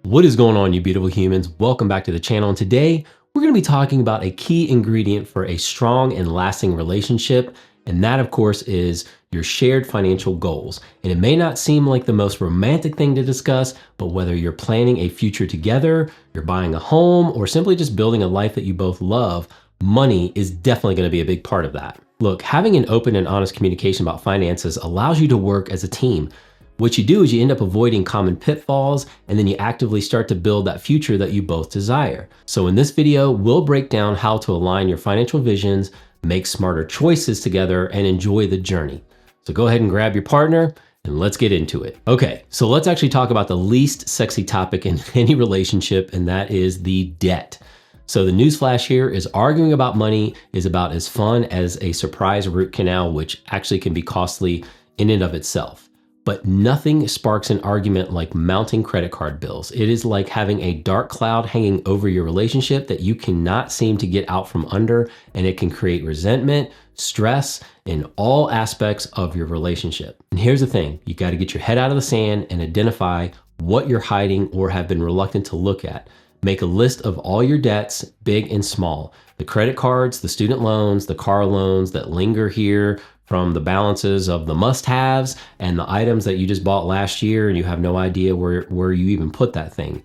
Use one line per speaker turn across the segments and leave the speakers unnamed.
What is going on, you beautiful humans? Welcome back to the channel. And today we're going to be talking about a key ingredient for a strong and lasting relationship. And that, of course, is your shared financial goals. And it may not seem like the most romantic thing to discuss, but whether you're planning a future together, you're buying a home, or simply just building a life that you both love, money is definitely going to be a big part of that. Look, having an open and honest communication about finances allows you to work as a team. What you do is you end up avoiding common pitfalls, and then you actively start to build that future that you both desire. So in this video, we'll break down how to align your financial visions, make smarter choices together, and enjoy the journey. So go ahead and grab your partner and let's get into it. Okay, so let's actually talk about the least sexy topic in any relationship, and that is the debt. So the newsflash here is arguing about money is about as fun as a surprise root canal, which actually can be costly in and of itself. But nothing sparks an argument like mounting credit card bills. It is like having a dark cloud hanging over your relationship that you cannot seem to get out from under, and it can create resentment, stress in all aspects of your relationship. And here's the thing, you got to get your head out of the sand and identify what you're hiding or have been reluctant to look at. Make a list of all your debts, big and small. The credit cards, the student loans, the car loans that linger here from the balances of the must-haves and the items that you just bought last year and you have no idea where you even put that thing.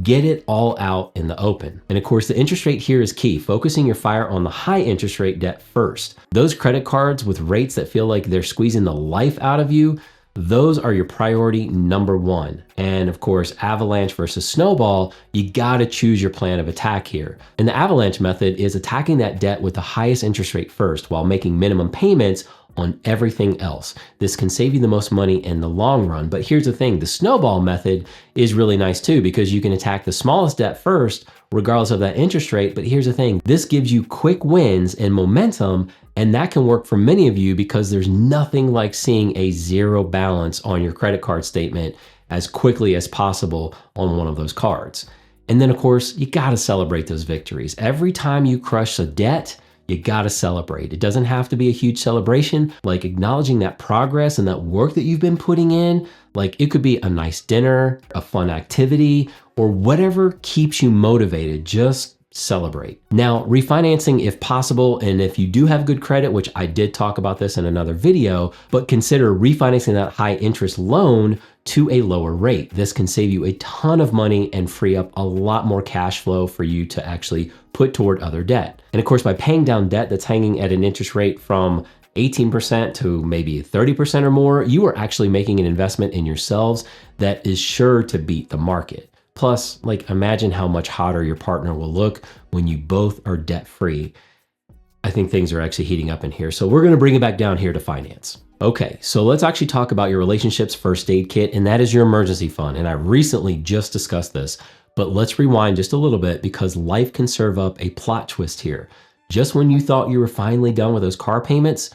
Get it all out in the open. And of course, the interest rate here is key, focusing your fire on the high interest rate debt first. Those credit cards with rates that feel like they're squeezing the life out of you, those are your priority number one. And of course, avalanche versus snowball, you gotta choose your plan of attack here. And the avalanche method is attacking that debt with the highest interest rate first while making minimum payments on everything else. This can save you the most money in the long run. But here's the thing, the snowball method is really nice too, because you can attack the smallest debt first, regardless of that interest rate. But here's the thing, this gives you quick wins and momentum, and that can work for many of you because there's nothing like seeing a zero balance on your credit card statement as quickly as possible on one of those cards. And then of course, you gotta celebrate those victories. Every time you crush a debt, you gotta celebrate. It doesn't have to be a huge celebration, like acknowledging that progress and that work that you've been putting in. Like it could be a nice dinner, a fun activity, or whatever keeps you motivated. Just celebrate. Now, refinancing if possible, and if you do have good credit, which I did talk about this in another video, but consider refinancing that high interest loan to a lower rate. This can save you a ton of money and free up a lot more cash flow for you to actually put toward other debt. And of course, by paying down debt that's hanging at an interest rate from 18% to maybe 30% or more, you are actually making an investment in yourselves that is sure to beat the market. Plus, like, imagine how much hotter your partner will look when you both are debt-free. I think things are actually heating up in here. So we're gonna bring it back down here to finance. Okay, so let's actually talk about your relationship's first aid kit, and that is your emergency fund. And I recently just discussed this, but let's rewind just a little bit because life can serve up a plot twist here. Just when you thought you were finally done with those car payments,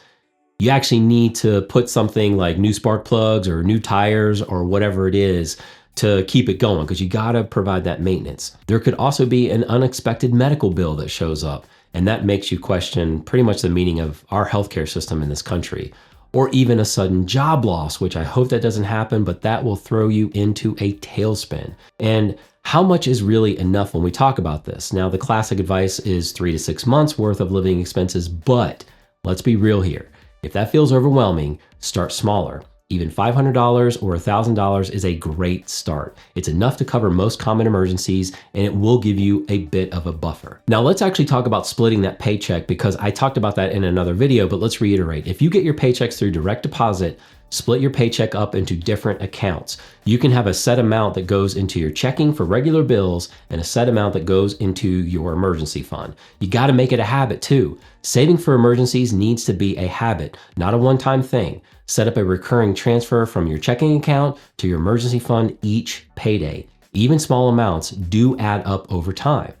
you actually need to put something like new spark plugs or new tires or whatever it is to keep it going, because you gotta provide that maintenance. There could also be an unexpected medical bill that shows up, and that makes you question pretty much the meaning of our healthcare system in this country. Or even a sudden job loss, which I hope that doesn't happen, but that will throw you into a tailspin. And how much is really enough when we talk about this? Now, the classic advice is 3 to 6 months worth of living expenses, but let's be real here. If that feels overwhelming, start smaller. Even $500 or $1,000 is a great start. It's enough to cover most common emergencies, and it will give you a bit of a buffer. Now let's actually talk about splitting that paycheck, because I talked about that in another video, but let's reiterate. If you get your paychecks through direct deposit, split your paycheck up into different accounts. You can have a set amount that goes into your checking for regular bills and a set amount that goes into your emergency fund. You gotta make it a habit too. Saving for emergencies needs to be a habit, not a one-time thing. Set up a recurring transfer from your checking account to your emergency fund each payday. Even small amounts do add up over time.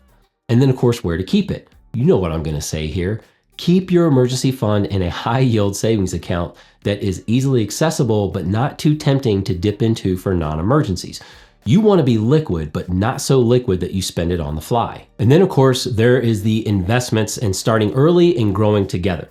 And then of course, where to keep it. You know what I'm gonna say here. Keep your emergency fund in a high yield savings account that is easily accessible, but not too tempting to dip into for non-emergencies. You want to be liquid, but not so liquid that you spend it on the fly. And then of course, there is the investments and starting early and growing together.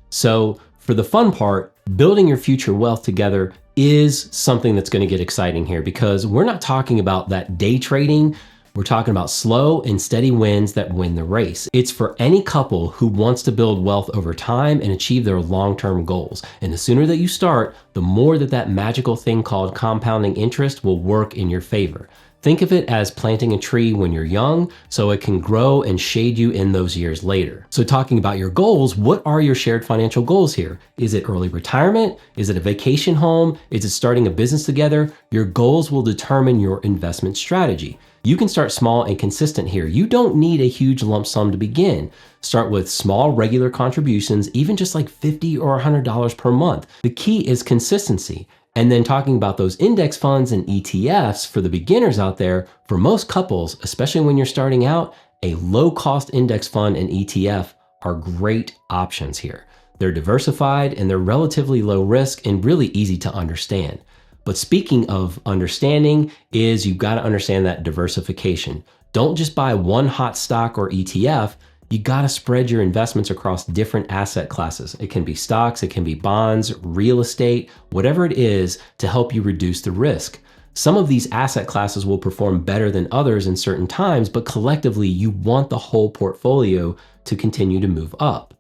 So for the fun part, building your future wealth together is something that's going to get exciting here, because we're not talking about that day trading. We're talking about slow and steady wins that win the race. It's for any couple who wants to build wealth over time and achieve their long-term goals. And the sooner that you start, the more that magical thing called compounding interest will work in your favor. Think of it as planting a tree when you're young so it can grow and shade you in those years later. So talking about your goals, what are your shared financial goals here? Is it early retirement? Is it a vacation home? Is it starting a business together? Your goals will determine your investment strategy. You can start small and consistent here. You don't need a huge lump sum to begin. Start with small regular contributions, even just like $50 or $100 per month. The key is consistency. And then talking about those index funds and ETFs for the beginners out there, for most couples, especially when you're starting out, a low-cost index fund and ETF are great options here. They're diversified and they're relatively low risk and really easy to understand. But speaking of understanding, you've got to understand that diversification. Don't just buy one hot stock or ETF. You got to spread your investments across different asset classes. It can be stocks, it can be bonds, real estate, whatever it is to help you reduce the risk. Some of these asset classes will perform better than others in certain times, but collectively you want the whole portfolio to continue to move up.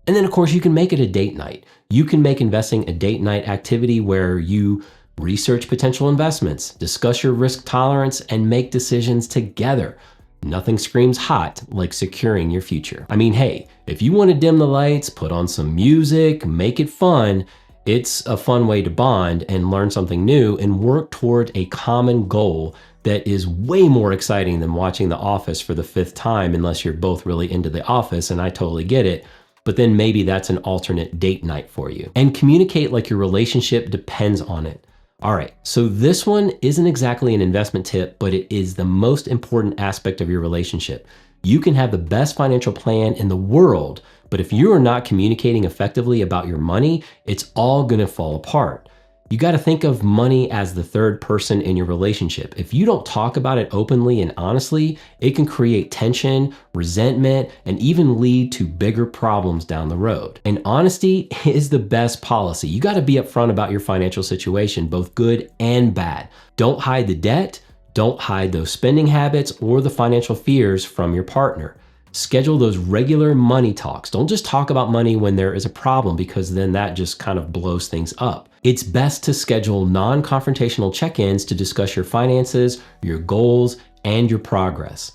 And then of course you can make it a date night. You can make investing a date night activity where you research potential investments, discuss your risk tolerance, and make decisions together. Nothing screams hot like securing your future. I mean, hey, if you want to dim the lights, put on some music, make it fun, it's a fun way to bond and learn something new and work toward a common goal that is way more exciting than watching The Office for the 5th time, unless you're both really into The Office, and I totally get it. But then maybe that's an alternate date night for you. And communicate like your relationship depends on it. All right, so this one isn't exactly an investment tip, but it is the most important aspect of your relationship. You can have the best financial plan in the world, but if you are not communicating effectively about your money, it's all gonna fall apart. You gotta think of money as the third person in your relationship. If you don't talk about it openly and honestly, it can create tension, resentment, and even lead to bigger problems down the road. And honesty is the best policy. You gotta be upfront about your financial situation, both good and bad. Don't hide the debt, don't hide those spending habits or the financial fears from your partner. Schedule those regular money talks. Don't just talk about money when there is a problem, because then that just kind of blows things up. It's best to schedule non-confrontational check-ins to discuss your finances, your goals, and your progress.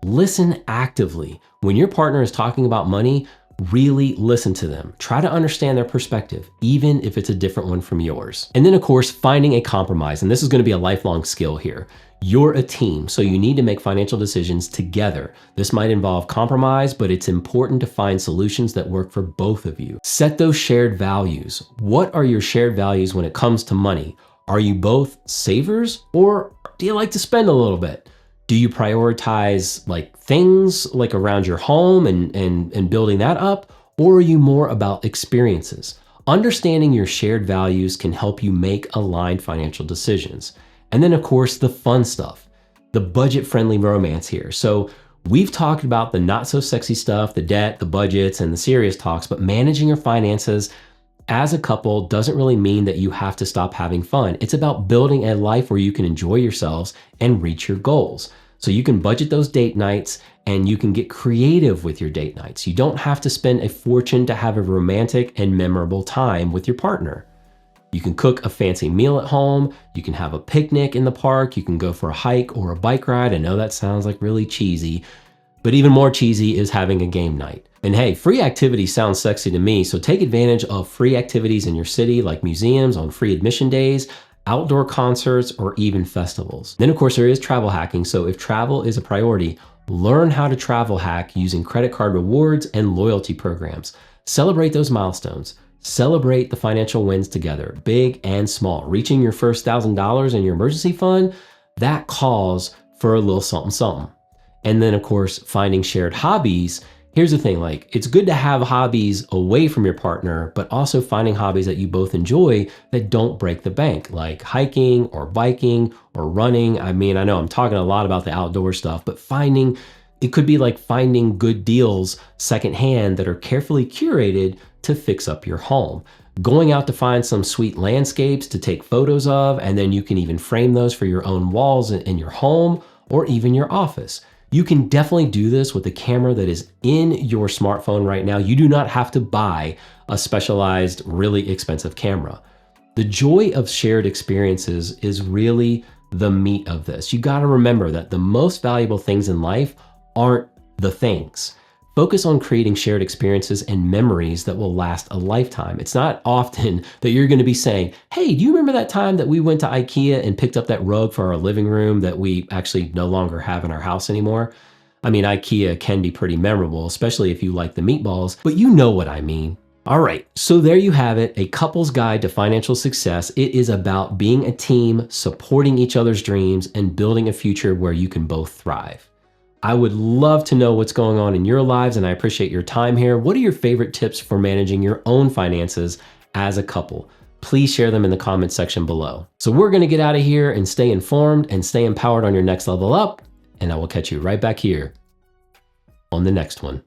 Listen actively. When your partner is talking about money, really listen to them. Try to understand their perspective, even if it's a different one from yours. And then of course, finding a compromise. And this is going to be a lifelong skill here. You're a team, so you need to make financial decisions together. This might involve compromise, but it's important to find solutions that work for both of you. Set those shared values. What are your shared values when it comes to money? Are you both savers, or do you like to spend a little bit? Do you prioritize like things like around your home and building that up? Or are you more about experiences? Understanding your shared values can help you make aligned financial decisions. And then of course, the fun stuff, the budget-friendly romance here. So we've talked about the not so sexy stuff, the debt, the budgets, and the serious talks, but managing your finances as a couple doesn't really mean that you have to stop having fun. It's about building a life where you can enjoy yourselves and reach your goals. So you can budget those date nights and you can get creative with your date nights. You don't have to spend a fortune to have a romantic and memorable time with your partner. You can cook a fancy meal at home, you can have a picnic in the park, you can go for a hike or a bike ride. I know that sounds like really cheesy, but even more cheesy is having a game night. And hey, free activities sounds sexy to me, so take advantage of free activities in your city, like museums on free admission days, outdoor concerts, or even festivals. Then of course there is travel hacking, so if travel is a priority, learn how to travel hack using credit card rewards and loyalty programs. Celebrate those milestones. Celebrate the financial wins together, big and small. Reaching your first $1,000 in your emergency fund, that calls for a little something, something. And then of course, finding shared hobbies. Here's the thing, like it's good to have hobbies away from your partner, but also finding hobbies that you both enjoy that don't break the bank, like hiking or biking or running. I mean, I know I'm talking a lot about the outdoor stuff, but it could be like finding good deals secondhand that are carefully curated to fix up your home. going out to find some sweet landscapes to take photos of, and then you can even frame those for your own walls in your home or even your office. You can definitely do this with a camera that is in your smartphone right now. You do not have to buy a specialized, really expensive camera. The joy of shared experiences is really the meat of this. You gotta remember that the most valuable things in life aren't the things. Focus on creating shared experiences and memories that will last a lifetime. It's not often that you're gonna be saying, hey, do you remember that time that we went to IKEA and picked up that rug for our living room that we actually no longer have in our house anymore? I mean, IKEA can be pretty memorable, especially if you like the meatballs, but you know what I mean. All right, so there you have it, a couple's guide to financial success. It is about being a team, supporting each other's dreams, and building a future where you can both thrive. I would love to know what's going on in your lives, and I appreciate your time here. What are your favorite tips for managing your own finances as a couple? Please share them in the comments section below. So we're gonna get out of here and stay informed and stay empowered on your next level up, and I will catch you right back here on the next one.